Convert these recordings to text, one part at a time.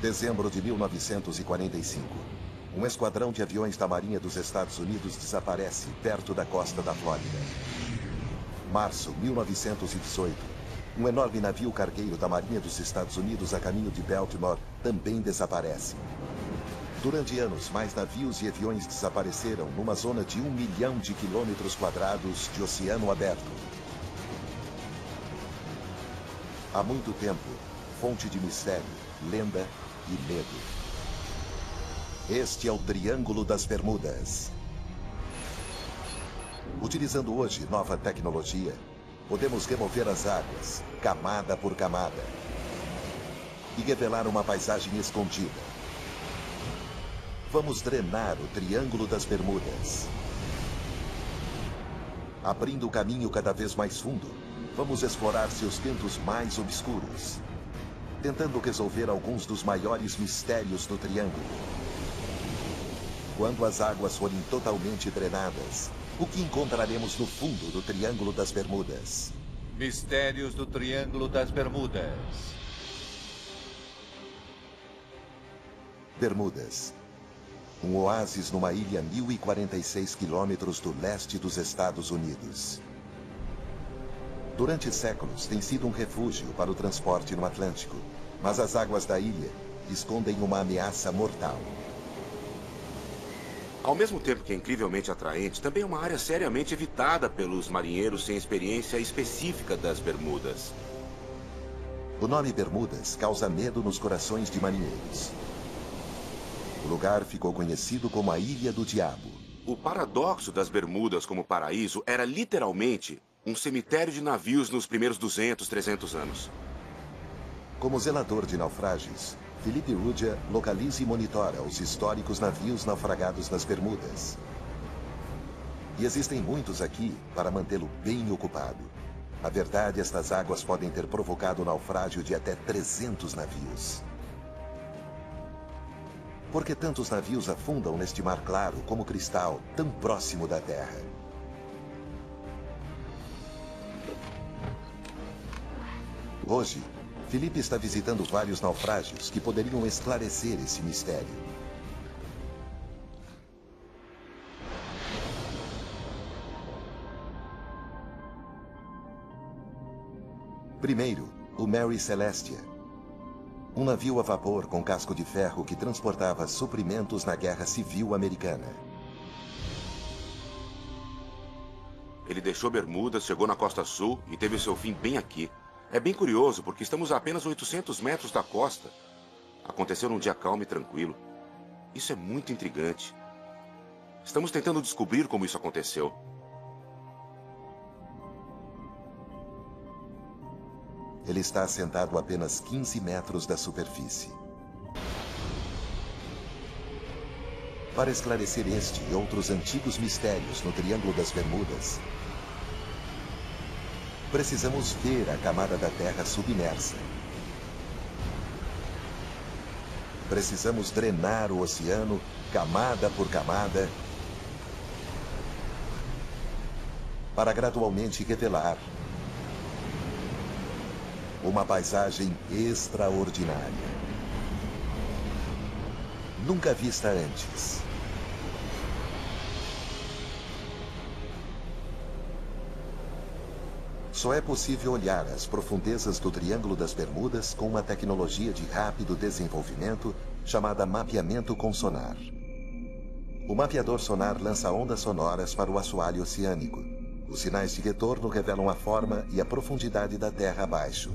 Dezembro de 1945. Um esquadrão de aviões da Marinha dos Estados Unidos desaparece perto da costa da Flórida. Março 1918. Um enorme navio cargueiro da Marinha dos Estados Unidos a caminho de Baltimore também desaparece. Durante anos, mais navios e aviões desapareceram numa zona de 1 milhão de quilômetros quadrados de oceano aberto. Há muito tempo, fonte de mistério, lenda e medo. Este é o Triângulo das Bermudas. Utilizando hoje nova tecnologia, podemos remover as águas, camada por camada, e revelar uma paisagem escondida. Vamos drenar o Triângulo das Bermudas. Abrindo o caminho cada vez mais fundo, vamos explorar seus cantos mais obscuros, tentando resolver alguns dos maiores mistérios do Triângulo. Quando as águas forem totalmente drenadas, o que encontraremos no fundo do Triângulo das Bermudas? Mistérios do Triângulo das Bermudas. Bermudas. Um oásis numa ilha a 1.046 quilômetros do leste dos Estados Unidos. Durante séculos tem sido um refúgio para o transporte no Atlântico, mas as águas da ilha escondem uma ameaça mortal. Ao mesmo tempo que é incrivelmente atraente, também é uma área seriamente evitada pelos marinheiros sem experiência específica das Bermudas. O nome Bermudas causa medo nos corações de marinheiros. O lugar ficou conhecido como a Ilha do Diabo. O paradoxo das Bermudas como paraíso era literalmente um cemitério de navios nos primeiros 200, 300 anos. Como zelador de naufrágios, Felipe Rudia localiza e monitora os históricos navios naufragados nas Bermudas. E existem muitos aqui para mantê-lo bem ocupado. Na verdade, estas águas podem ter provocado o naufrágio de até 300 navios. Por que tantos navios afundam neste mar claro como cristal, tão próximo da Terra? Hoje, Felipe está visitando vários naufrágios que poderiam esclarecer esse mistério. Primeiro, o Mary Celestia. Um navio a vapor com casco de ferro que transportava suprimentos na Guerra Civil Americana. Ele deixou Bermudas, chegou na costa sul e teve seu fim bem aqui. É bem curioso, porque estamos a apenas 800 metros da costa. Aconteceu num dia calmo e tranquilo. Isso é muito intrigante. Estamos tentando descobrir como isso aconteceu. Ele está assentado a apenas 15 metros da superfície. Para esclarecer este e outros antigos mistérios no Triângulo das Bermudas, precisamos ver a camada da Terra submersa. Precisamos drenar o oceano, camada por camada, para gradualmente revelar uma paisagem extraordinária, nunca vista antes. Só é possível olhar as profundezas do Triângulo das Bermudas com uma tecnologia de rápido desenvolvimento chamada mapeamento com sonar. O mapeador sonar lança ondas sonoras para o assoalho oceânico. Os sinais de retorno revelam a forma e a profundidade da terra abaixo.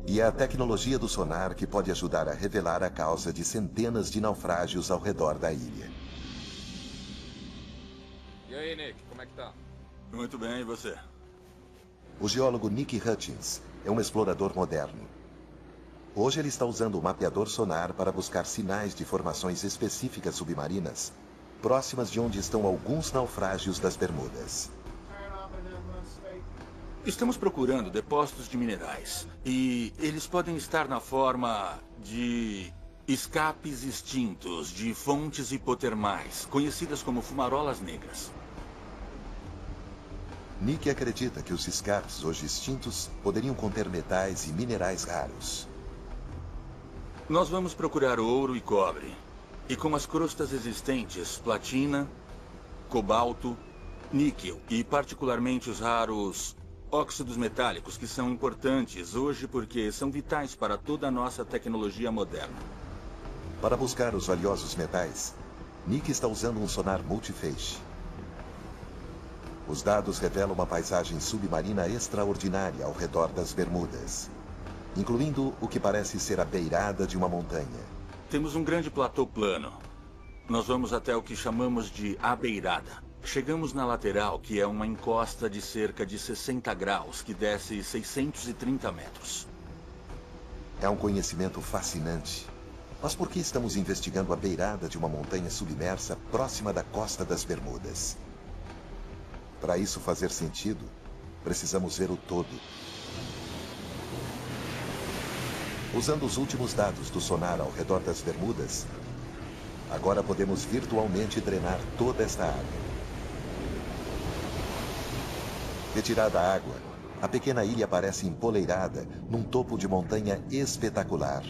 E é a tecnologia do sonar que pode ajudar a revelar a causa de centenas de naufrágios ao redor da ilha. E aí, Nick, como é que tá? Muito bem, e você? O geólogo Nick Hutchins é um explorador moderno. Hoje ele está usando o mapeador sonar para buscar sinais de formações específicas submarinas, próximas de onde estão alguns naufrágios das Bermudas. Estamos procurando depósitos de minerais. E eles podem estar na forma de escapes extintos de fontes hipotermais, conhecidas como fumarolas negras. Nick acredita que os escapes hoje extintos poderiam conter metais e minerais raros. Nós vamos procurar ouro e cobre. E com as crostas existentes, platina, cobalto, níquel e particularmente os raros óxidos metálicos, que são importantes hoje porque são vitais para toda a nossa tecnologia moderna. Para buscar os valiosos metais, Nick está usando um sonar multifeixe. Os dados revelam uma paisagem submarina extraordinária ao redor das Bermudas, incluindo o que parece ser a beirada de uma montanha. Temos um grande platô plano. Nós vamos até o que chamamos de a beirada. Chegamos na lateral, que é uma encosta de cerca de 60 graus, que desce 630 metros. É um conhecimento fascinante. Mas por que estamos investigando a beirada de uma montanha submersa próxima da costa das Bermudas? Para isso fazer sentido, precisamos ver o todo. Usando os últimos dados do sonar ao redor das Bermudas, agora podemos virtualmente drenar toda esta água. Retirada a água, a pequena ilha parece empoleirada num topo de montanha espetacular.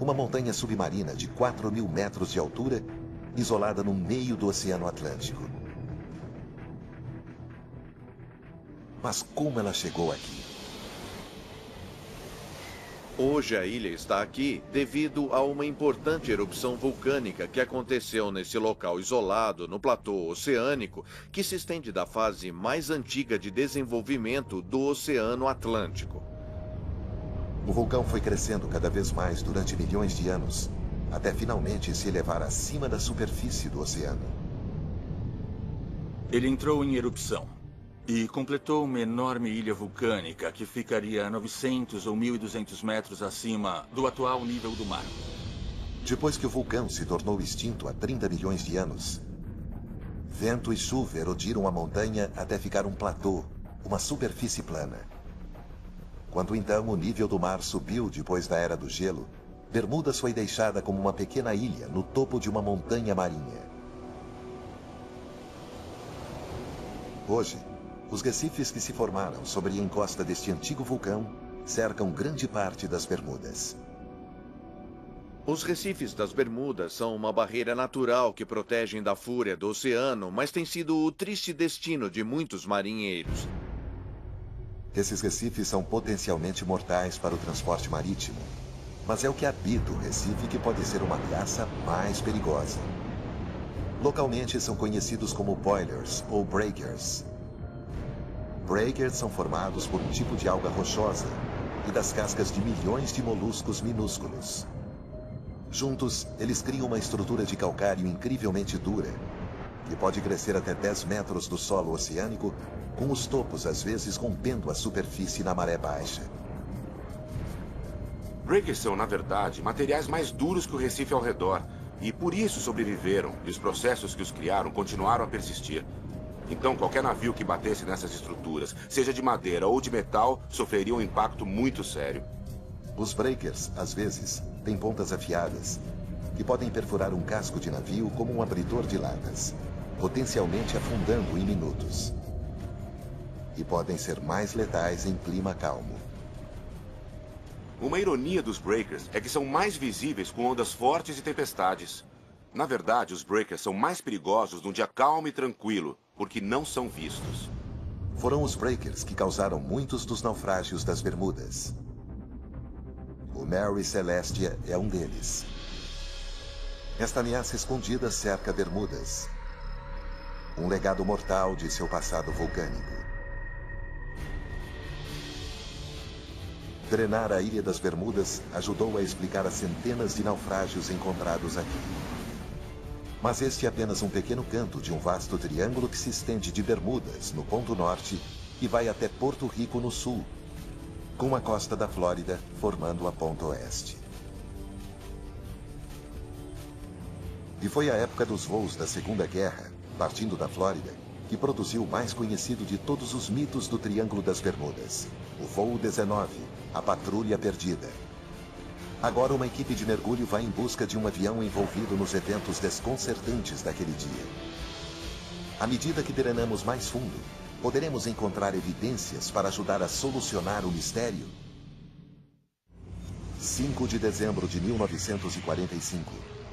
Uma montanha submarina de 4.000 metros de altura, isolada no meio do Oceano Atlântico. Mas como ela chegou aqui? Hoje a ilha está aqui devido a uma importante erupção vulcânica que aconteceu nesse local isolado no platô oceânico que se estende da fase mais antiga de desenvolvimento do Oceano Atlântico. O vulcão foi crescendo cada vez mais durante milhões de anos, até finalmente se elevar acima da superfície do oceano. Ele entrou em erupção e completou uma enorme ilha vulcânica que ficaria a 900 ou 1.200 metros acima do atual nível do mar. Depois que o vulcão se tornou extinto há 30 milhões de anos, vento e chuva erodiram a montanha até ficar um platô, uma superfície plana. Quando então o nível do mar subiu depois da Era do Gelo, Bermudas foi deixada como uma pequena ilha no topo de uma montanha marinha. Hoje, os recifes que se formaram sobre a encosta deste antigo vulcão cercam grande parte das Bermudas. Os recifes das Bermudas são uma barreira natural que protegem da fúria do oceano, mas tem sido o triste destino de muitos marinheiros. Esses recifes são potencialmente mortais para o transporte marítimo, mas é o que habita o recife que pode ser uma ameaça mais perigosa. Localmente são conhecidos como boilers ou breakers. Breakers são formados por um tipo de alga rochosa e das cascas de milhões de moluscos minúsculos. Juntos, eles criam uma estrutura de calcário incrivelmente dura, que pode crescer até 10 metros do solo oceânico, com os topos às vezes rompendo a superfície na maré baixa. Breakers são, na verdade, materiais mais duros que o recife ao redor, e por isso sobreviveram, e os processos que os criaram continuaram a persistir. Então, qualquer navio que batesse nessas estruturas, seja de madeira ou de metal, sofreria um impacto muito sério. Os breakers, às vezes, têm pontas afiadas, que podem perfurar um casco de navio como um abridor de latas, potencialmente afundando em minutos. E podem ser mais letais em clima calmo. Uma ironia dos breakers é que são mais visíveis com ondas fortes e tempestades. Na verdade, os breakers são mais perigosos num dia calmo e tranquilo, porque não são vistos. Foram os breakers que causaram muitos dos naufrágios das Bermudas. O Mary Celestia é um deles. Esta ameaça escondida cerca Bermudas. Um legado mortal de seu passado vulcânico. Drenar a Ilha das Bermudas ajudou a explicar as centenas de naufrágios encontrados aqui. Mas este é apenas um pequeno canto de um vasto triângulo que se estende de Bermudas, no ponto norte, e vai até Porto Rico, no sul, com a costa da Flórida formando a ponta oeste. E foi a época dos voos da Segunda Guerra, partindo da Flórida, que produziu o mais conhecido de todos os mitos do Triângulo das Bermudas, o Voo 19, a Patrulha Perdida. Agora uma equipe de mergulho vai em busca de um avião envolvido nos eventos desconcertantes daquele dia. À medida que drenamos mais fundo, poderemos encontrar evidências para ajudar a solucionar o mistério? 5 de dezembro de 1945.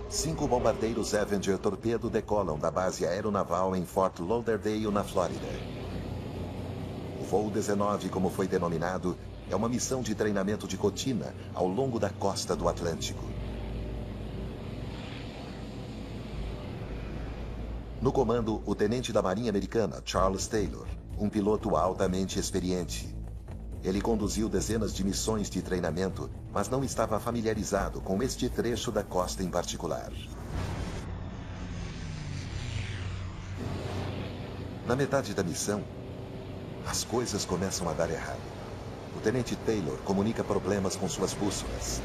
5 bombardeiros Avenger Torpedo decolam da base aeronaval em Fort Lauderdale, na Flórida. O voo 19, como foi denominado, é uma missão de treinamento de rotina ao longo da costa do Atlântico. No comando, o tenente da Marinha Americana, Charles Taylor, um piloto altamente experiente. Ele conduziu dezenas de missões de treinamento, mas não estava familiarizado com este trecho da costa em particular. Na metade da missão, as coisas começam a dar errado. O tenente Taylor comunica problemas com suas bússolas.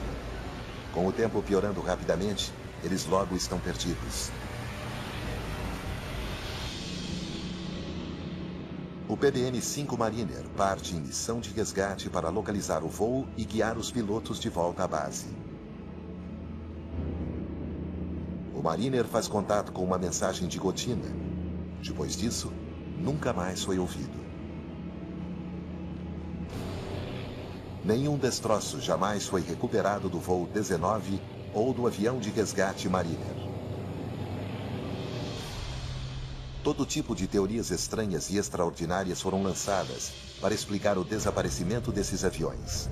Com o tempo piorando rapidamente, eles logo estão perdidos. O PBM-5 Mariner parte em missão de resgate para localizar o voo e guiar os pilotos de volta à base. O Mariner faz contato com uma mensagem de rotina. Depois disso, nunca mais foi ouvido. Nenhum destroço jamais foi recuperado do voo 19 ou do avião de resgate Mariner. Todo tipo de teorias estranhas e extraordinárias foram lançadas para explicar o desaparecimento desses aviões.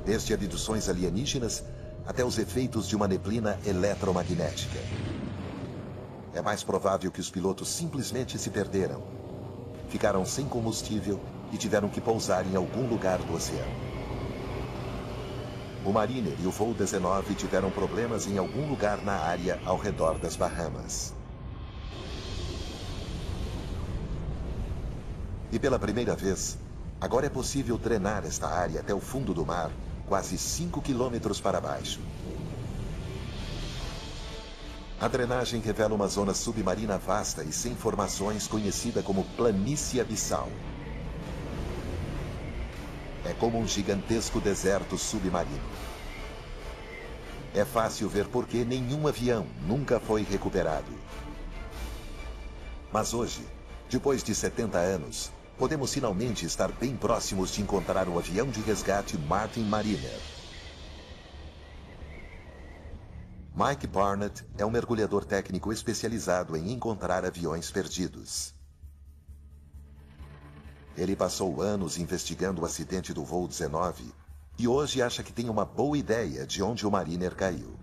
Desde abduções alienígenas até os efeitos de uma neblina eletromagnética. É mais provável que os pilotos simplesmente se perderam, ficaram sem combustível e tiveram que pousar em algum lugar do oceano. O Mariner e o voo 19 tiveram problemas em algum lugar na área ao redor das Bahamas. E pela primeira vez, agora é possível drenar esta área até o fundo do mar, quase 5 quilômetros para baixo. A drenagem revela uma zona submarina vasta e sem formações conhecida como planície abissal. É como um gigantesco deserto submarino. É fácil ver por que nenhum avião nunca foi recuperado. Mas hoje, depois de 70 anos, podemos finalmente estar bem próximos de encontrar o avião de resgate Martin Mariner. Mike Barnett é um mergulhador técnico especializado em encontrar aviões perdidos. Ele passou anos investigando o acidente do voo 19 e hoje acha que tem uma boa ideia de onde o Mariner caiu.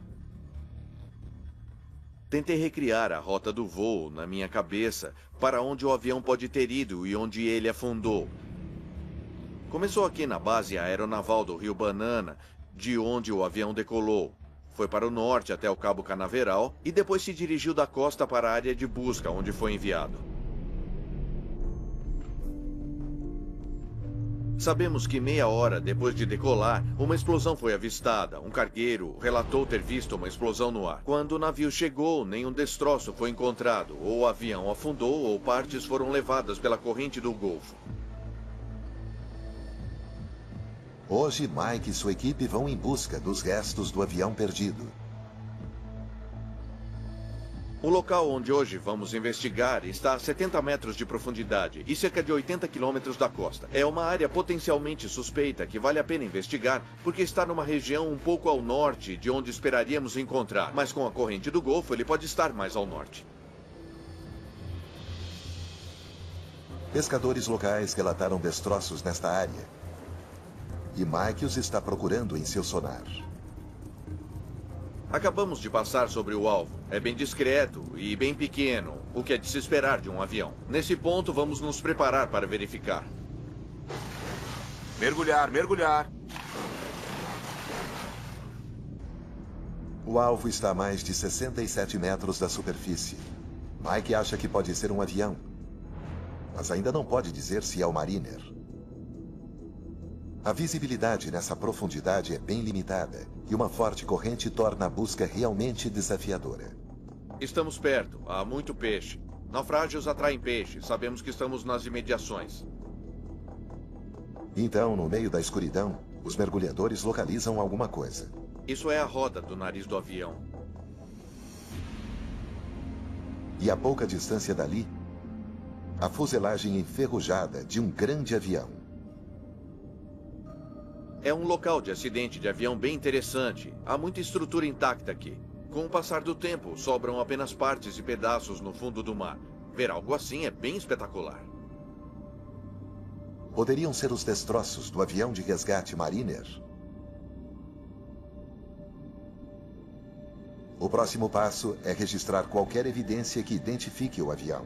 Tentei recriar a rota do voo na minha cabeça para onde o avião pode ter ido e onde ele afundou. Começou aqui na base aeronaval do Rio Banana, de onde o avião decolou. Foi para o norte até o Cabo Canaveral e depois se dirigiu da costa para a área de busca, onde foi enviado. Sabemos que meia hora depois de decolar, uma explosão foi avistada. Um cargueiro relatou ter visto uma explosão no ar. Quando o navio chegou, nenhum destroço foi encontrado. Ou o avião afundou ou partes foram levadas pela corrente do Golfo. Hoje, Mike e sua equipe vão em busca dos restos do avião perdido. O local onde hoje vamos investigar está a 70 metros de profundidade e cerca de 80 quilômetros da costa. É uma área potencialmente suspeita que vale a pena investigar porque está numa região um pouco ao norte de onde esperaríamos encontrar. Mas com a corrente do Golfo, ele pode estar mais ao norte. Pescadores locais relataram destroços nesta área. E Mike os está procurando em seu sonar. Acabamos de passar sobre o alvo. É bem discreto e bem pequeno, o que é de se esperar de um avião. Nesse ponto, vamos nos preparar para verificar. Mergulhar, mergulhar. O alvo está a mais de 67 metros da superfície. Mike acha que pode ser um avião, mas ainda não pode dizer se é o Mariner. A visibilidade nessa profundidade é bem limitada e uma forte corrente torna a busca realmente desafiadora. Estamos perto. Há muito peixe. Naufrágios atraem peixe. Sabemos que estamos nas imediações. Então, no meio da escuridão, os mergulhadores localizam alguma coisa. Isso é a roda do nariz do avião. E a pouca distância dali, a fuselagem enferrujada de um grande avião. É um local de acidente de avião bem interessante. Há muita estrutura intacta aqui. Com o passar do tempo, sobram apenas partes e pedaços no fundo do mar. Ver algo assim é bem espetacular. Poderiam ser os destroços do avião de resgate Mariner? O próximo passo é registrar qualquer evidência que identifique o avião.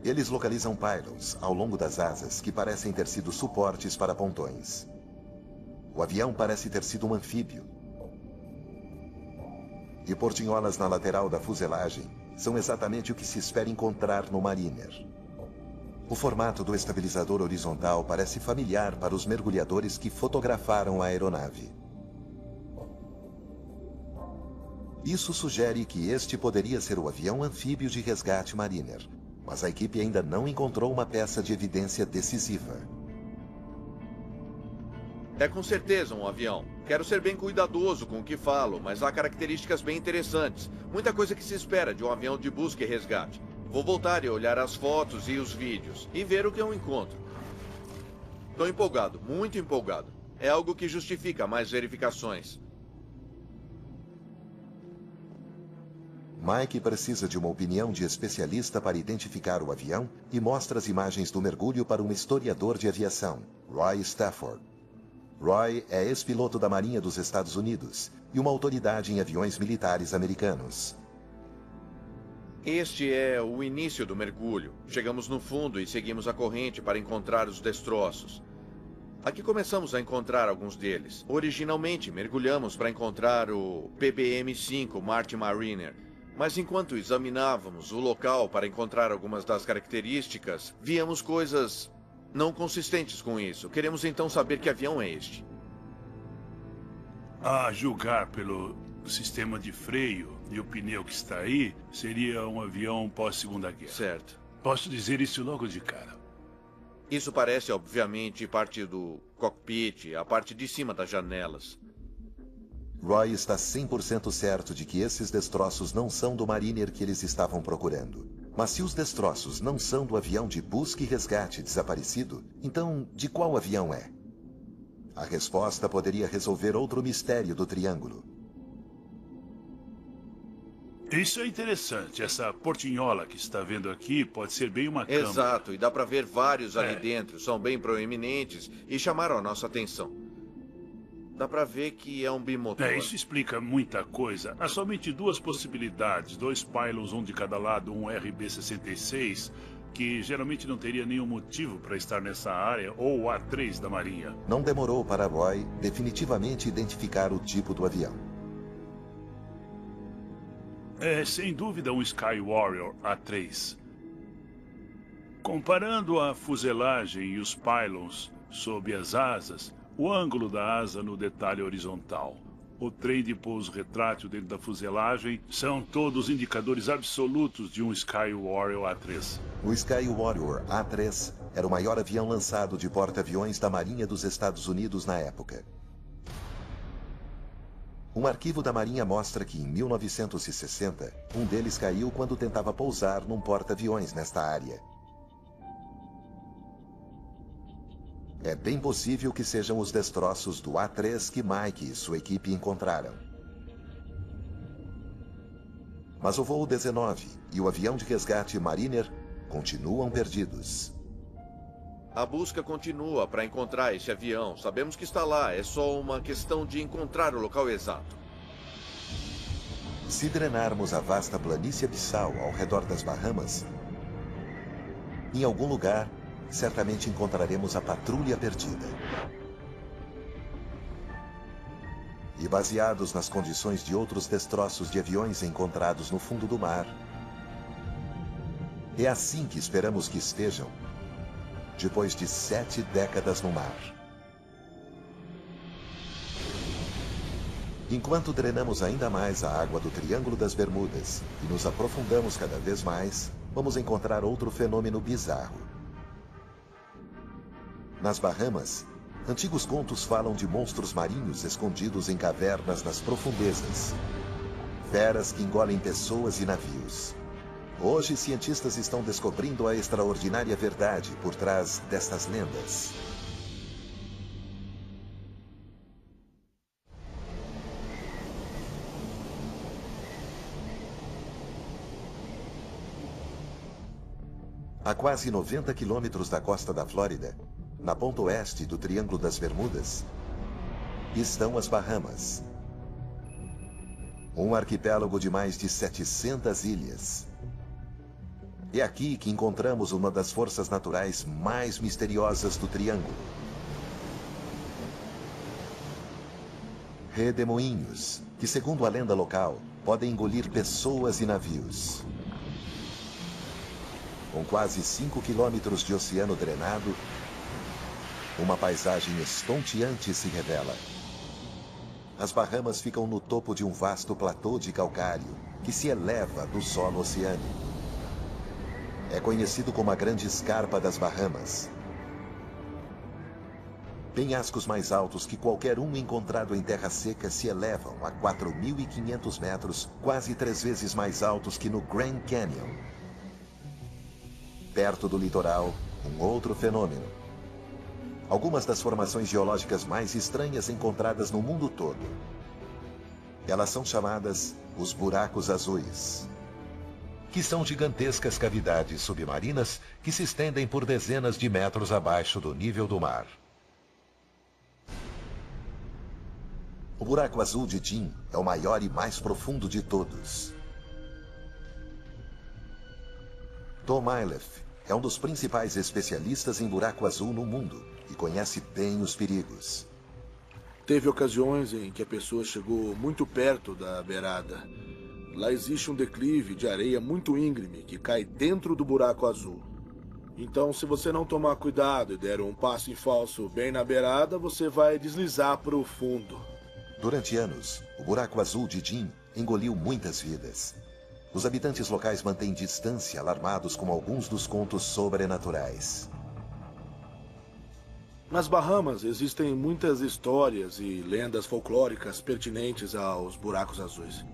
Eles localizam pylons ao longo das asas que parecem ter sido suportes para pontões. O avião parece ter sido um anfíbio. E portinholas na lateral da fuselagem são exatamente o que se espera encontrar no Mariner. O formato do estabilizador horizontal parece familiar para os mergulhadores que fotografaram a aeronave. Isso sugere que este poderia ser o avião anfíbio de resgate Mariner, mas a equipe ainda não encontrou uma peça de evidência decisiva. É com certeza um avião. Quero ser bem cuidadoso com o que falo, mas há características bem interessantes. Muita coisa que se espera de um avião de busca e resgate. Vou voltar e olhar as fotos e os vídeos e ver o que eu encontro. Estou empolgado, muito empolgado. É algo que justifica mais verificações. Mike precisa de uma opinião de especialista para identificar o avião e mostra as imagens do mergulho para um historiador de aviação, Roy Stafford. Roy é ex-piloto da Marinha dos Estados Unidos e uma autoridade em aviões militares americanos. Este é o início do mergulho. Chegamos no fundo e seguimos a corrente para encontrar os destroços. Aqui começamos a encontrar alguns deles. Originalmente, mergulhamos para encontrar o PBM-5 Martin Mariner. Mas enquanto examinávamos o local para encontrar algumas das características, víamos coisas não consistentes com isso. Queremos então saber que avião é este. A julgar pelo sistema de freio e o pneu que está aí, seria um avião pós-Segunda Guerra. Certo. Posso dizer isso logo de cara. Isso parece, obviamente, parte do cockpit, a parte de cima das janelas. Roy está 100% certo de que esses destroços não são do Mariner que eles estavam procurando. Mas se os destroços não são do avião de busca e resgate desaparecido, então de qual avião é? A resposta poderia resolver outro mistério do triângulo. Isso é interessante. Essa portinhola que está vendo aqui pode ser bem uma câmera. Exato, e dá para ver vários ali dentro. São bem proeminentes e chamaram a nossa atenção. Dá para ver que é um bimotor. Isso explica muita coisa. Há somente duas possibilidades. 2 pylons, um de cada lado, um RB-66, que geralmente não teria nenhum motivo para estar nessa área, ou o A3 da Marinha. Não demorou para Roy definitivamente identificar o tipo do avião. É, sem dúvida, um Sky Warrior A3. Comparando a fuselagem e os pylons sob as asas, o ângulo da asa no detalhe horizontal, o trem de pouso retrátil dentro da fuselagem, são todos indicadores absolutos de um Sky Warrior A3. O Sky Warrior A3 era o maior avião lançado de porta-aviões da Marinha dos Estados Unidos na época. Um arquivo da Marinha mostra que, em 1960, um deles caiu quando tentava pousar num porta-aviões nesta área. É bem possível que sejam os destroços do A3 que Mike e sua equipe encontraram. Mas o voo 19 e o avião de resgate Mariner continuam perdidos. A busca continua para encontrar esse avião. Sabemos que está lá, é só uma questão de encontrar o local exato. Se drenarmos a vasta planície abissal ao redor das Bahamas, em algum lugar, certamente encontraremos a patrulha perdida. E baseados nas condições de outros destroços de aviões encontrados no fundo do mar, é assim que esperamos que estejam, depois de 7 décadas no mar. Enquanto drenamos ainda mais a água do Triângulo das Bermudas e nos aprofundamos cada vez mais, vamos encontrar outro fenômeno bizarro. Nas Bahamas, antigos contos falam de monstros marinhos escondidos em cavernas nas profundezas. Feras que engolem pessoas e navios. Hoje, cientistas estão descobrindo a extraordinária verdade por trás destas lendas. A quase 90 quilômetros da costa da Flórida, na ponta oeste do Triângulo das Bermudas, estão as Bahamas. Um arquipélago de mais de 700 ilhas. É aqui que encontramos uma das forças naturais mais misteriosas do Triângulo. Redemoinhos, que segundo a lenda local, podem engolir pessoas e navios. Com quase 5 quilômetros de oceano drenado, uma paisagem estonteante se revela. As Bahamas ficam no topo de um vasto platô de calcário que se eleva do solo oceânico. É conhecido como a Grande Escarpa das Bahamas. Penhascos mais altos que qualquer um encontrado em terra seca se elevam a 4.500 metros, quase 3 vezes mais altos que no Grand Canyon. Perto do litoral, um outro fenômeno. Algumas das formações geológicas mais estranhas encontradas no mundo todo. Elas são chamadas os buracos azuis, que são gigantescas cavidades submarinas que se estendem por dezenas de metros abaixo do nível do mar. O buraco azul de Jim é o maior e mais profundo de todos. Tom Iliffe é um dos principais especialistas em buraco azul no mundo e conhece bem os perigos. Teve ocasiões em que a pessoa chegou muito perto da beirada. Lá existe um declive de areia muito íngreme que cai dentro do buraco azul. Então, se você não tomar cuidado e der um passo em falso bem na beirada, você vai deslizar para o fundo. Durante anos, o buraco azul de Jim engoliu muitas vidas. Os habitantes locais mantêm distância, alarmados com alguns dos contos sobrenaturais. Nas Bahamas existem muitas histórias e lendas folclóricas pertinentes aos buracos azuis.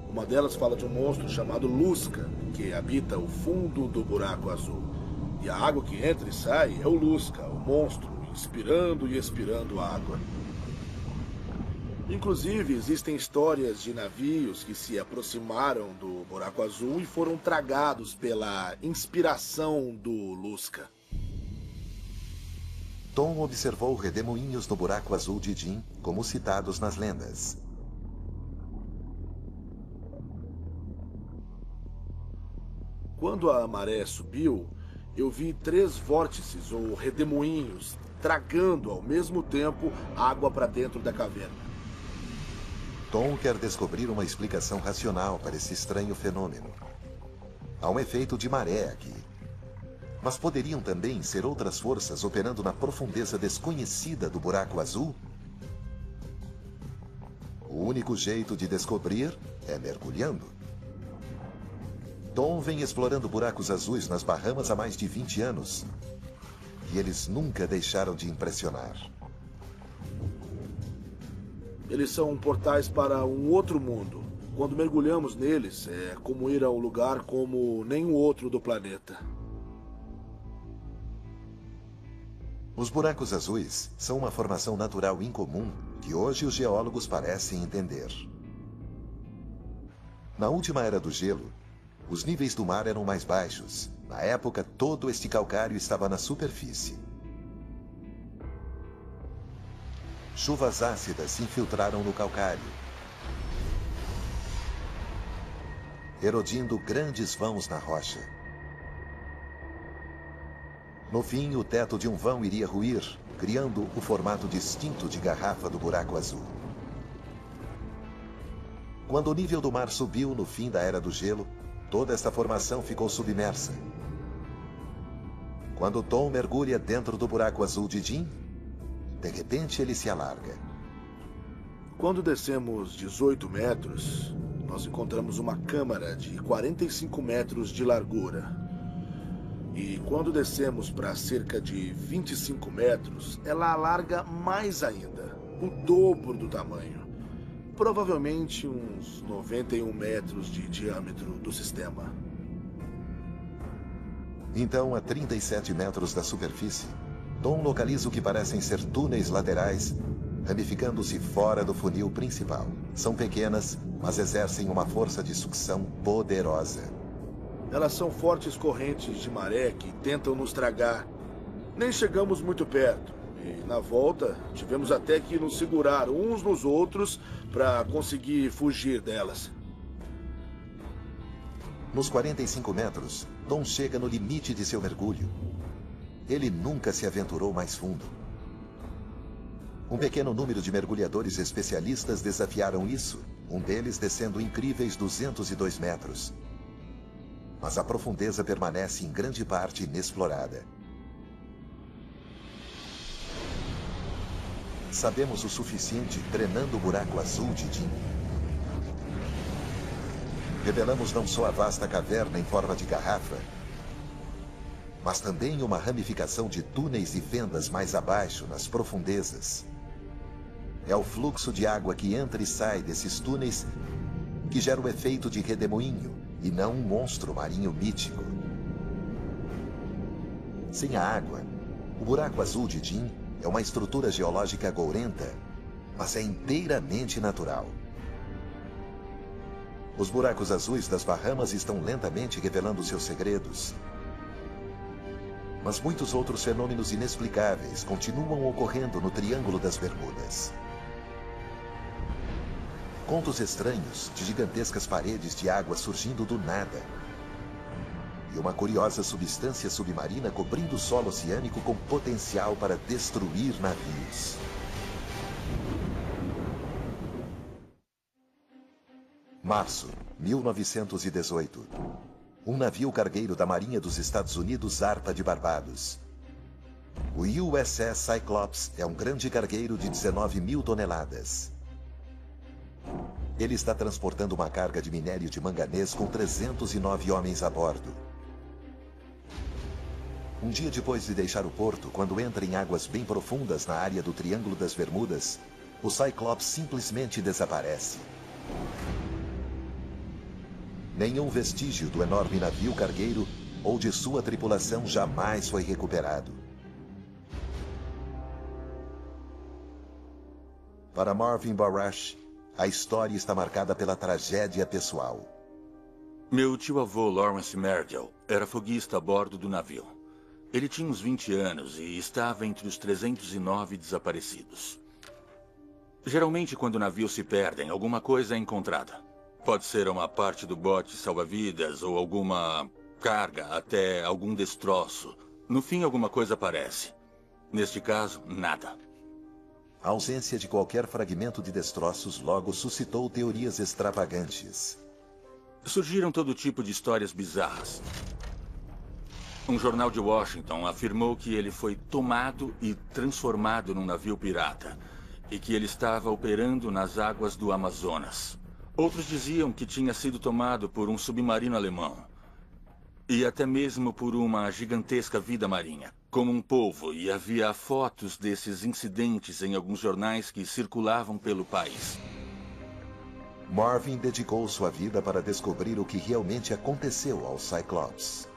Uma delas fala de um monstro chamado Lusca, que habita o fundo do buraco azul. E a água que entra e sai é o Lusca, o monstro, inspirando e expirando água. Inclusive, existem histórias de navios que se aproximaram do buraco azul e foram tragados pela inspiração do Lusca. Tom observou redemoinhos no buraco azul de Jim, como citados nas lendas. Quando a maré subiu, eu vi 3 vórtices ou redemoinhos tragando ao mesmo tempo água para dentro da caverna. Tom quer descobrir uma explicação racional para esse estranho fenômeno. Há um efeito de maré aqui. Mas poderiam também ser outras forças operando na profundeza desconhecida do buraco azul? O único jeito de descobrir é mergulhando. Tom vem explorando buracos azuis nas Bahamas há mais de 20 anos. E eles nunca deixaram de impressionar. Eles são portais para um outro mundo. Quando mergulhamos neles, é como ir a um lugar como nenhum outro do planeta. Os buracos azuis são uma formação natural incomum que hoje os geólogos parecem entender. Na última era do gelo, os níveis do mar eram mais baixos. Na época, todo este calcário estava na superfície. Chuvas ácidas se infiltraram no calcário, erodindo grandes vãos na rocha. No fim, o teto de um vão iria ruir, criando o formato distinto de garrafa do buraco azul. Quando o nível do mar subiu no fim da Era do Gelo, toda esta formação ficou submersa. Quando Tom mergulha dentro do buraco azul de Jim, de repente ele se alarga. Quando descemos 18 metros, nós encontramos uma câmara de 45 metros de largura. E quando descemos para cerca de 25 metros, ela alarga mais ainda, o dobro do tamanho. Provavelmente uns 91 metros de diâmetro do sistema. Então, a 37 metros da superfície, Tom localiza o que parecem ser túneis laterais, ramificando-se fora do funil principal. São pequenas, mas exercem uma força de sucção poderosa. Elas são fortes correntes de maré que tentam nos tragar. Nem chegamos muito perto. E, na volta, tivemos até que nos segurar uns nos outros para conseguir fugir delas. Nos 45 metros, Tom chega no limite de seu mergulho. Ele nunca se aventurou mais fundo. Um pequeno número de mergulhadores especialistas desafiaram isso, um deles descendo incríveis 202 metros. Mas a profundeza permanece em grande parte inexplorada. Sabemos o suficiente treinando o buraco azul de Jim. Revelamos não só a vasta caverna em forma de garrafa, mas também uma ramificação de túneis e fendas mais abaixo, nas profundezas. É o fluxo de água que entra e sai desses túneis que gera o efeito de redemoinho, e não um monstro marinho mítico. Sem a água, o buraco azul de Jim é uma estrutura geológica gourenta, mas é inteiramente natural. Os buracos azuis das Bahamas estão lentamente revelando seus segredos. Mas muitos outros fenômenos inexplicáveis continuam ocorrendo no Triângulo das Bermudas. Contos estranhos de gigantescas paredes de água surgindo do nada. E uma curiosa substância submarina cobrindo o solo oceânico com potencial para destruir navios. Março, 1918. Um navio cargueiro da Marinha dos Estados Unidos zarpa de Barbados. O USS Cyclops é um grande cargueiro de 19 mil toneladas. Ele está transportando uma carga de minério de manganês com 309 homens a bordo. Um dia depois de deixar o porto, quando entra em águas bem profundas na área do Triângulo das Bermudas, o Cyclops simplesmente desaparece. Nenhum vestígio do enorme navio cargueiro ou de sua tripulação jamais foi recuperado. Para Marvin Barash, a história está marcada pela tragédia pessoal. Meu tio-avô, Lawrence Merdell, era foguista a bordo do navio. Ele tinha uns 20 anos e estava entre os 309 desaparecidos. Geralmente, quando o navio se perde, alguma coisa é encontrada. Pode ser uma parte do bote salva-vidas ou alguma carga, até algum destroço. No fim, alguma coisa aparece. Neste caso, nada. A ausência de qualquer fragmento de destroços logo suscitou teorias extravagantes. Surgiram todo tipo de histórias bizarras. Um jornal de Washington afirmou que ele foi tomado e transformado num navio pirata e que ele estava operando nas águas do Amazonas. Outros diziam que tinha sido tomado por um submarino alemão. E até mesmo por uma gigantesca vida marinha, como um polvo, e havia fotos desses incidentes em alguns jornais que circulavam pelo país. Marvin dedicou sua vida para descobrir o que realmente aconteceu ao Cyclops.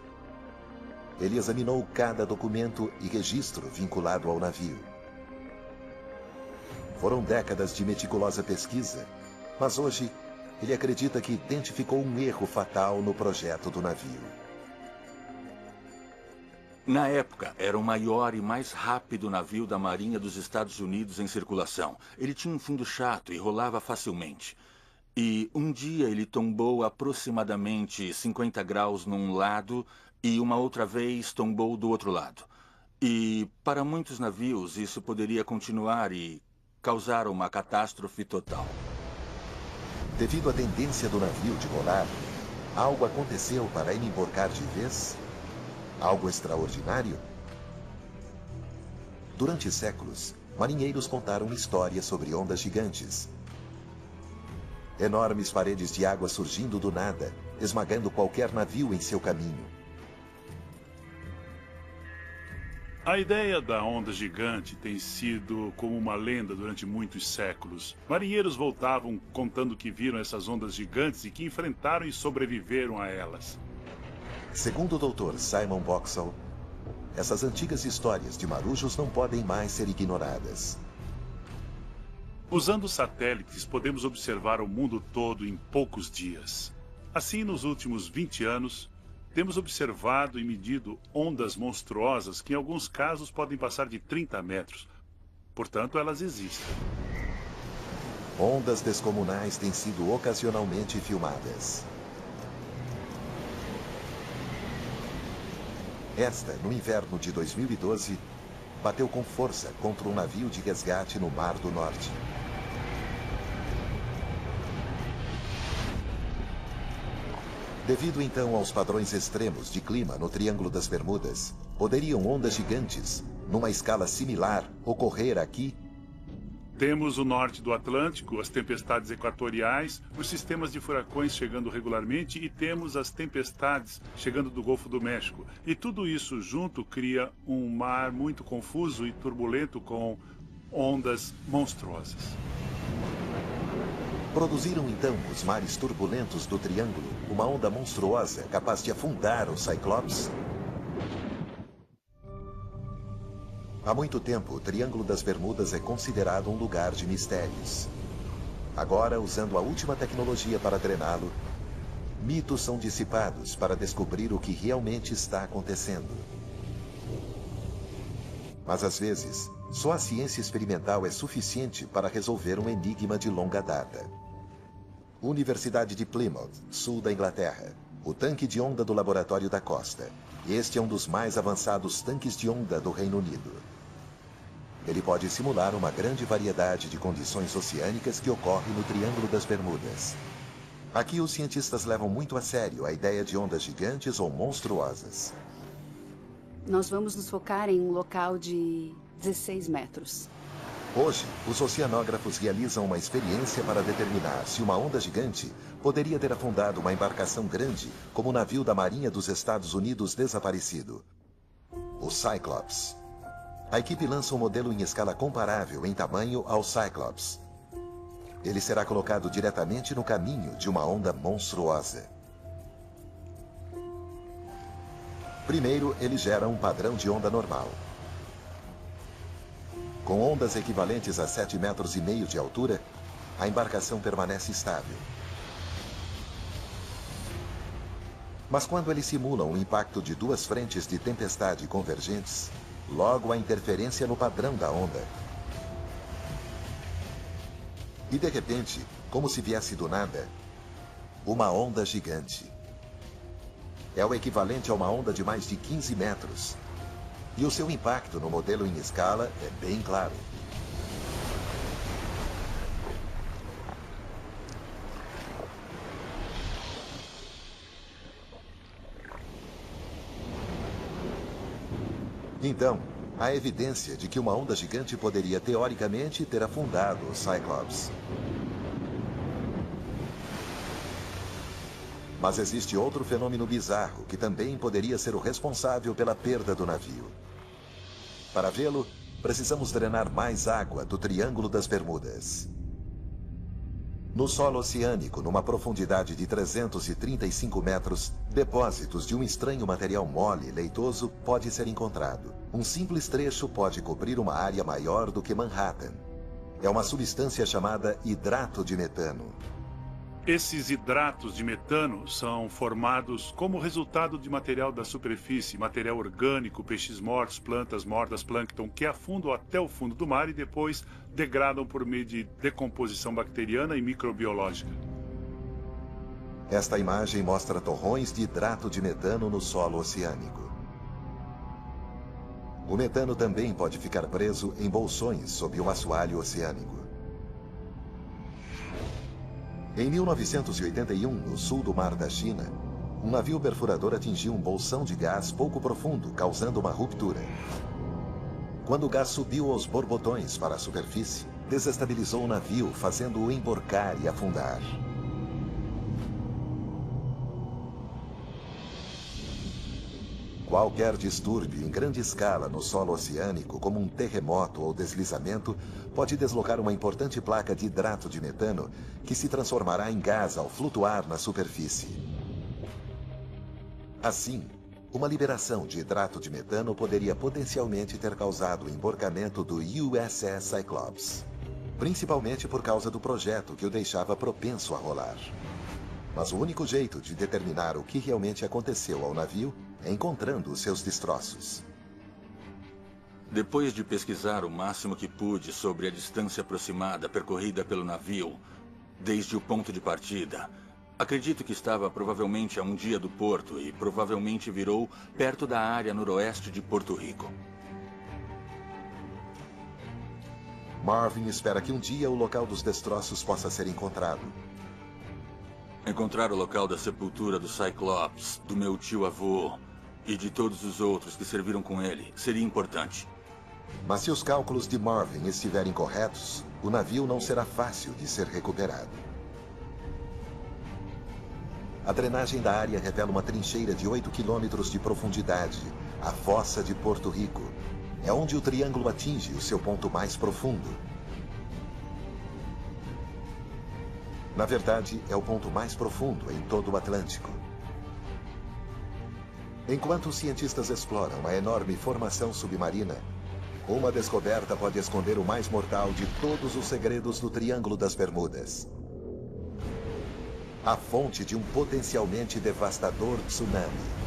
Ele examinou cada documento e registro vinculado ao navio. Foram décadas de meticulosa pesquisa, mas hoje ele acredita que identificou um erro fatal no projeto do navio. Na época, era o maior e mais rápido navio da Marinha dos Estados Unidos em circulação. Ele tinha um fundo chato e rolava facilmente. E um dia ele tombou aproximadamente 50 graus num lado e uma outra vez tombou do outro lado. E para muitos navios isso poderia continuar e causar uma catástrofe total. Devido à tendência do navio de rolar, algo aconteceu para ele emborcar de vez? Algo extraordinário? Durante séculos, marinheiros contaram histórias sobre ondas gigantes. Enormes paredes de água surgindo do nada, esmagando qualquer navio em seu caminho. A ideia da onda gigante tem sido como uma lenda durante muitos séculos. Marinheiros voltavam contando que viram essas ondas gigantes e que enfrentaram e sobreviveram a elas. Segundo o Dr. Simon Boxall, essas antigas histórias de marujos não podem mais ser ignoradas. Usando satélites, podemos observar o mundo todo em poucos dias. Assim, nos últimos 20 anos, temos observado e medido ondas monstruosas que, em alguns casos, podem passar de 30 metros. Portanto, elas existem. Ondas descomunais têm sido ocasionalmente filmadas. Esta, no inverno de 2012, bateu com força contra um navio de resgate no Mar do Norte. Devido então aos padrões extremos de clima no Triângulo das Bermudas, poderiam ondas gigantes, numa escala similar, ocorrer aqui? Temos o norte do Atlântico, as tempestades equatoriais, os sistemas de furacões chegando regularmente e temos as tempestades chegando do Golfo do México. E tudo isso junto cria um mar muito confuso e turbulento com ondas monstruosas. Produziram então os mares turbulentos do Triângulo uma onda monstruosa capaz de afundar o Cyclops? Há muito tempo, o Triângulo das Bermudas é considerado um lugar de mistérios. Agora, usando a última tecnologia para drená-lo, mitos são dissipados para descobrir o que realmente está acontecendo. Mas às vezes, só a ciência experimental é suficiente para resolver um enigma de longa data. Universidade de Plymouth, sul da Inglaterra. O tanque de onda do Laboratório da Costa. Este é um dos mais avançados tanques de onda do Reino Unido. Ele pode simular uma grande variedade de condições oceânicas que ocorrem no Triângulo das Bermudas. Aqui os cientistas levam muito a sério a ideia de ondas gigantes ou monstruosas. Nós vamos nos focar em um local de 16 metros. Hoje, os oceanógrafos realizam uma experiência para determinar se uma onda gigante poderia ter afundado uma embarcação grande, como o navio da Marinha dos Estados Unidos desaparecido, o Cyclops. A equipe lança um modelo em escala comparável em tamanho ao Cyclops. Ele será colocado diretamente no caminho de uma onda monstruosa. Primeiro, ele gera um padrão de onda normal. Com ondas equivalentes a 7,5 metros de altura, a embarcação permanece estável. Mas quando ele simula um impacto de duas frentes de tempestade convergentes, logo há interferência no padrão da onda. E de repente, como se viesse do nada, uma onda gigante. É o equivalente a uma onda de mais de 15 metros. E o seu impacto no modelo em escala é bem claro. Então, há evidência de que uma onda gigante poderia teoricamente ter afundado o Cyclops. Mas existe outro fenômeno bizarro que também poderia ser o responsável pela perda do navio. Para vê-lo, precisamos drenar mais água do Triângulo das Bermudas. No solo oceânico, numa profundidade de 335 metros, depósitos de um estranho material mole e leitoso pode ser encontrado. Um simples trecho pode cobrir uma área maior do que Manhattan. É uma substância chamada hidrato de metano. Esses hidratos de metano são formados como resultado de material da superfície, material orgânico, peixes mortos, plantas mortas, plâncton, que afundam até o fundo do mar e depois degradam por meio de decomposição bacteriana e microbiológica. Esta imagem mostra torrões de hidrato de metano no solo oceânico. O metano também pode ficar preso em bolsões sob um assoalho oceânico. Em 1981, no sul do mar da China, um navio perfurador atingiu um bolsão de gás pouco profundo, causando uma ruptura. Quando o gás subiu aos borbotões para a superfície, desestabilizou o navio, fazendo-o emborcar e afundar. Qualquer distúrbio em grande escala no solo oceânico, como um terremoto ou deslizamento, pode deslocar uma importante placa de hidrato de metano que se transformará em gás ao flutuar na superfície. Assim, uma liberação de hidrato de metano poderia potencialmente ter causado o emborcamento do USS Cyclops, principalmente por causa do projeto que o deixava propenso a rolar. Mas o único jeito de determinar o que realmente aconteceu ao navio é encontrando os seus destroços. Depois de pesquisar o máximo que pude sobre a distância aproximada percorrida pelo navio, desde o ponto de partida, acredito que estava provavelmente a um dia do porto e provavelmente virou perto da área noroeste de Porto Rico. Marvin espera que um dia o local dos destroços possa ser encontrado. Encontrar o local da sepultura do Cyclops, do meu tio-avô e de todos os outros que serviram com ele seria importante. Mas se os cálculos de Marvin estiverem corretos, o navio não será fácil de ser recuperado. A drenagem da área revela uma trincheira de 8 quilômetros de profundidade, a Fossa de Porto Rico. É onde o triângulo atinge o seu ponto mais profundo. Na verdade, é o ponto mais profundo em todo o Atlântico. Enquanto os cientistas exploram a enorme formação submarina, uma descoberta pode esconder o mais mortal de todos os segredos do Triângulo das Bermudas. A fonte de um potencialmente devastador tsunami.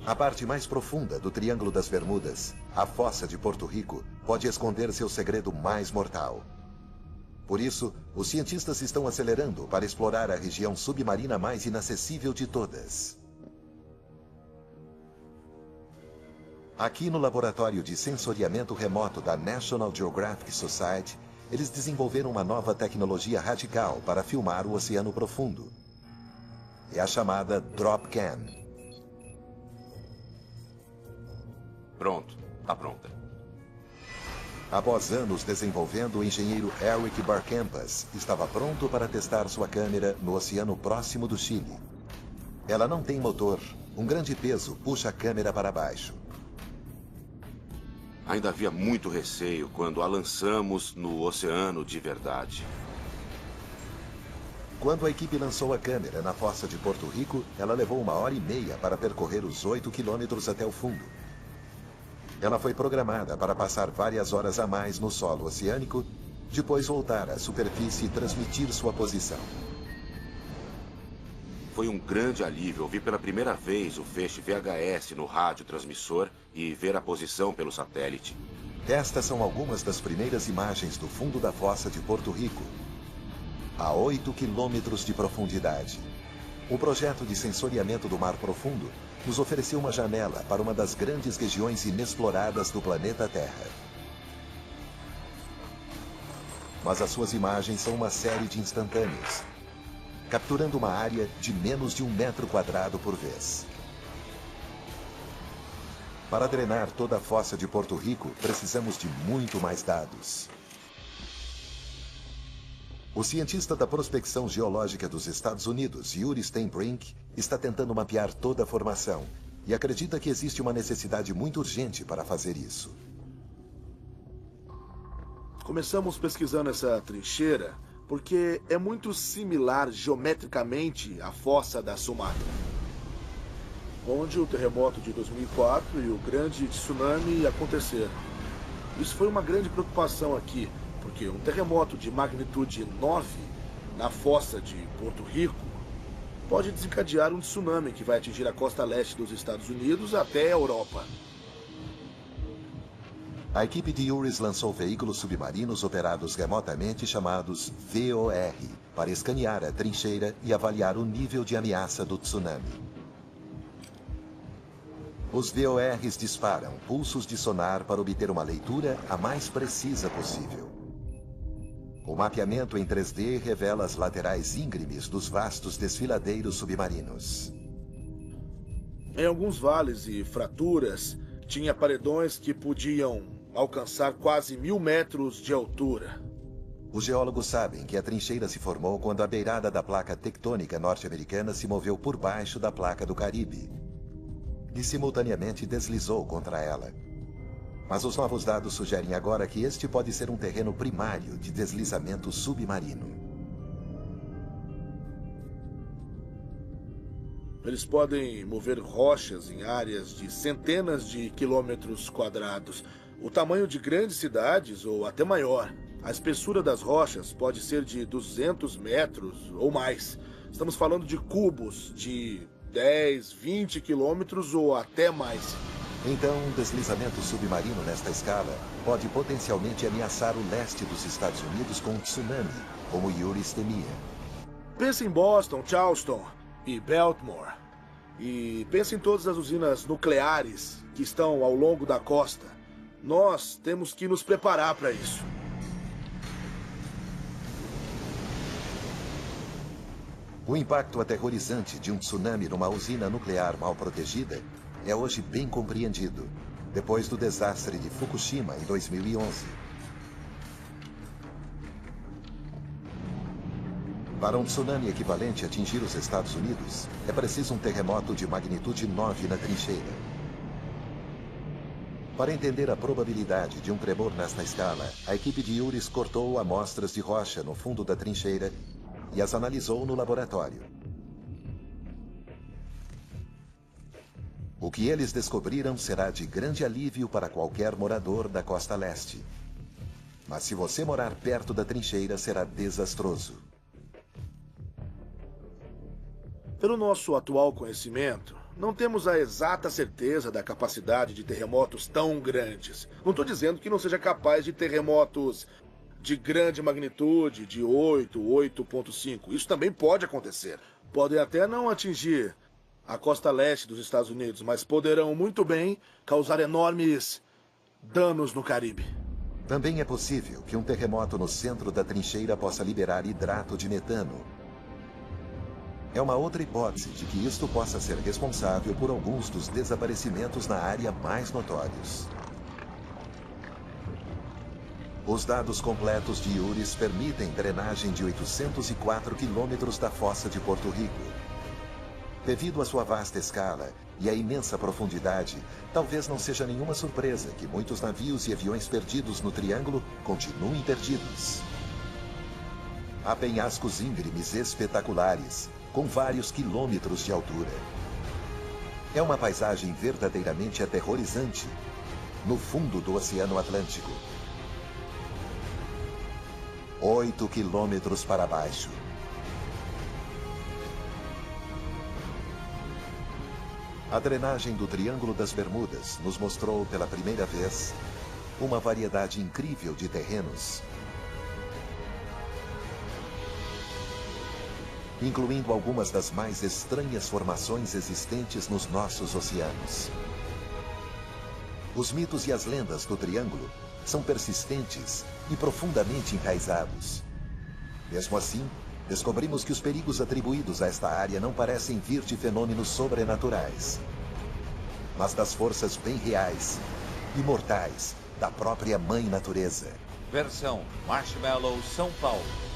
A parte mais profunda do Triângulo das Bermudas, a Fossa de Porto Rico, pode esconder seu segredo mais mortal. Por isso, os cientistas estão acelerando para explorar a região submarina mais inacessível de todas. Aqui no laboratório de sensoriamento remoto da National Geographic Society, eles desenvolveram uma nova tecnologia radical para filmar o oceano profundo. É a chamada Dropcam. Pronto, tá pronta. Após anos desenvolvendo, o engenheiro Eric Barcampas estava pronto para testar sua câmera no oceano próximo do Chile. Ela não tem motor. Um grande peso puxa a câmera para baixo. Ainda havia muito receio quando a lançamos no oceano de verdade. Quando a equipe lançou a câmera na Fossa de Porto Rico, ela levou 1h30 para percorrer os 8 quilômetros até o fundo. Ela foi programada para passar várias horas a mais no solo oceânico, depois voltar à superfície e transmitir sua posição. Foi um grande alívio ouvir pela primeira vez o feixe VHS no radiotransmissor e ver a posição pelo satélite. Estas são algumas das primeiras imagens do fundo da Fossa de Porto Rico. A 8 quilômetros de profundidade. O projeto de sensoriamento do mar profundo nos ofereceu uma janela para uma das grandes regiões inexploradas do planeta Terra. Mas as suas imagens são uma série de instantâneos, capturando uma área de menos de 1 metro quadrado por vez. Para drenar toda a Fossa de Porto Rico, precisamos de muito mais dados. O cientista da prospecção geológica dos Estados Unidos, Yuri Steinbrink, está tentando mapear toda a formação e acredita que existe uma necessidade muito urgente para fazer isso. Começamos pesquisando essa trincheira porque é muito similar geometricamente à Fossa da Sumatra, onde o terremoto de 2004 e o grande tsunami aconteceram. Isso foi uma grande preocupação aqui, porque um terremoto de magnitude 9 na Fossa de Porto Rico pode desencadear um tsunami que vai atingir a costa leste dos Estados Unidos até a Europa. A equipe de Yuris lançou veículos submarinos operados remotamente chamados VOR para escanear a trincheira e avaliar o nível de ameaça do tsunami. Os VORs disparam pulsos de sonar para obter uma leitura a mais precisa possível. O mapeamento em 3D revela as laterais íngremes dos vastos desfiladeiros submarinos. Em alguns vales e fraturas, tinha paredões que podiam alcançar quase 1000 metros de altura. Os geólogos sabem que a trincheira se formou quando a beirada da placa tectônica norte-americana se moveu por baixo da placa do Caribe e simultaneamente deslizou contra ela. Mas os novos dados sugerem agora que este pode ser um terreno primário de deslizamento submarino. Eles podem mover rochas em áreas de centenas de quilômetros quadrados, o tamanho de grandes cidades ou até maior. A espessura das rochas pode ser de 200 metros ou mais. Estamos falando de cubos de 10, 20 quilômetros ou até mais. Então, um deslizamento submarino nesta escala pode potencialmente ameaçar o leste dos Estados Unidos com um tsunami, como Yuri temia. Pense em Boston, Charleston e Baltimore. E pense em todas as usinas nucleares que estão ao longo da costa. Nós temos que nos preparar para isso. O impacto aterrorizante de um tsunami numa usina nuclear mal protegida é hoje bem compreendido, depois do desastre de Fukushima em 2011. Para um tsunami equivalente atingir os Estados Unidos, é preciso um terremoto de magnitude 9 na trincheira. Para entender a probabilidade de um tremor nesta escala, a equipe de Yuris cortou amostras de rocha no fundo da trincheira e as analisou no laboratório. O que eles descobriram será de grande alívio para qualquer morador da costa leste. Mas se você morar perto da trincheira, será desastroso. Pelo nosso atual conhecimento, não temos a exata certeza da capacidade de terremotos tão grandes. Não estou dizendo que não seja capaz de terremotos de grande magnitude, de 8, 8.5. Isso também pode acontecer. Podem até não atingir a costa leste dos Estados Unidos, mas poderão muito bem causar enormes danos no Caribe. Também é possível que um terremoto no centro da trincheira possa liberar hidrato de metano. É uma outra hipótese de que isto possa ser responsável por alguns dos desaparecimentos na área mais notórios. Os dados completos de Yuris permitem drenagem de 804 quilômetros da fossa de Porto Rico. Devido à sua vasta escala e à imensa profundidade, talvez não seja nenhuma surpresa que muitos navios e aviões perdidos no Triângulo continuem perdidos. Há penhascos íngremes espetaculares, com vários quilômetros de altura. É uma paisagem verdadeiramente aterrorizante, no fundo do Oceano Atlântico. 8 quilômetros para baixo. A drenagem do Triângulo das Bermudas nos mostrou pela primeira vez uma variedade incrível de terrenos, incluindo algumas das mais estranhas formações existentes nos nossos oceanos. Os mitos e as lendas do Triângulo são persistentes e profundamente enraizados. Mesmo assim, descobrimos que os perigos atribuídos a esta área não parecem vir de fenômenos sobrenaturais, mas das forças bem reais e mortais da própria Mãe Natureza. Versão Marshmallow São Paulo.